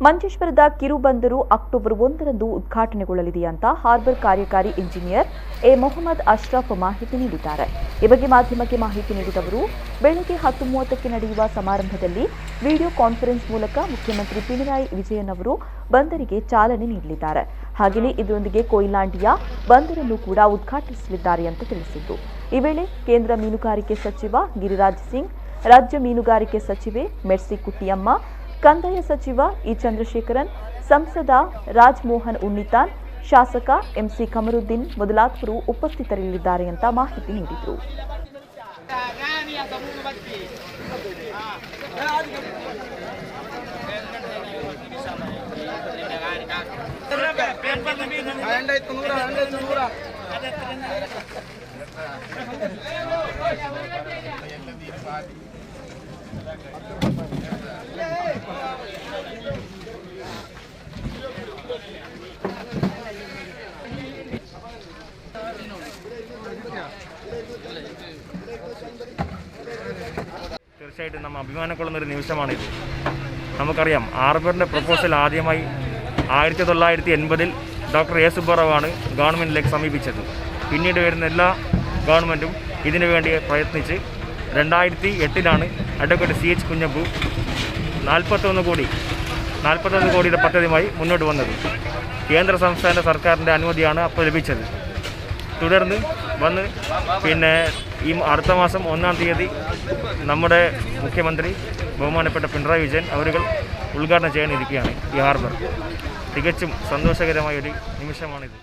ಮಂಜೇಶ್ವರದ ಕಿರುಬಂದರು October 1ರಂದು ಉದ್ಘಾಟನೆಗೊಳ್ಳಲಿದೆ ಅಂತ harbour ಕಾರ್ಯಕಾರಿ engineer A Mohammed Ashraf ಮಾಹಿತಿ ನೀಡಿದ್ದಾರೆ. ಈ ಬಗ್ಗೆ ಮಾಧ್ಯಮಕ್ಕೆ ಮಾಹಿತಿ ನೀಡಿದವರು, ಬೆಳಗ್ಗೆ 10:30ಕ್ಕೆ ನಡೆಯುವ ಸಮಾರಂಭದಲ್ಲಿ ವಿಡಿಯೋ ಕಾನ್ಫರೆನ್ಸ್ ಮೂಲಕ ಮುಖ್ಯಮಂತ್ರಿ ಪಿಣರಾಯಿ ವಿಜಯನ್ ಅವರು ಬಂದರಿಗೆ ಚಾಲನೆ ನೀಡಲಿದ್ದಾರೆ. ಹಾಗೆಯೇ ಇದರೊಂದಿಗೆ ಕೊಯಿಲಾಂಡಿಯ ಬಂದರನ್ನು ಕೂಡ ಉದ್ಘಾಟಿಸಲಿದ್ದಾರೆ ಅಂತ ತಿಳಿಸಿದ್ದು. ಈ ವೇಳೆ ಕೇಂದ್ರ ಮೀನುಗಾರಿಕೆ ಸಚಿವ ಗಿರಿರಾಜ್ ಸಿಂಗ್, ರಾಜ್ಯ ಮೀನುಗಾರಿಕೆ ಸಚಿವೆ ಮೆರ್ಸಿ ಕುಟ್ಟಿಯಮ್ಮ, ಕಂದಾಯ ಸಚಿವ ಇ ಚಂದ್ರಶೇಖರನ್, ಸಂಸದ ರಾಜಮೋಹನ್ ಉನ್ನಿತಾನ್, ಶಾಸಕ ಎಂಸಿ ಕಮರುದ್ದೀನ್ ಮೊದಲಾದವರು ಉಪಸ್ಥಿತರಿರಲಿದ್ದಾರೆ ಅಂತ ಮಾಹಿತಿ ನೀಡಿದರು. തീർച്ചയായിട്ടും നമ്മൾ അഭിമാനം കൊള്ളുന്നൊരു നിമിഷമാണിത്. നമുക്കറിയാം, ഹാർബറിൻ്റെ പ്രപ്പോസൽ ആദ്യമായി 1980-ൽ ഡോക്ടർ എ സുബ്ബറാവാണ് ഗവൺമെൻറ്റിലേക്ക് സമീപിച്ചത്. പിന്നീട് വരുന്ന എല്ലാ ഗവൺമെൻറ്റും ഇതിനു വേണ്ടി പ്രയത്നിച്ച് 2008-ലാണ് അഡ്വക്കേറ്റ് CH കുഞ്ഞമ്പു 41 കോടിയുടെ പദ്ധതിയുമായി മുന്നോട്ട് വന്നത്. കേന്ദ്ര സംസ്ഥാന സർക്കാരിൻ്റെ അനുമതിയാണ് അപ്പോൾ ലഭിച്ചത്. തുടർന്ന് ഈ അടുത്ത മാസം 1-ാം തീയതി നമ്മുടെ മുഖ്യമന്ത്രി ബഹുമാനപ്പെട്ട പിണറായി വിജയൻ അവരുകൾ ഉദ്ഘാടനം ചെയ്യാനിരിക്കുകയാണ് ഈ ഹാർബർ. തികച്ചും സന്തോഷകരമായ ഒരു നിമിഷമാണിത്.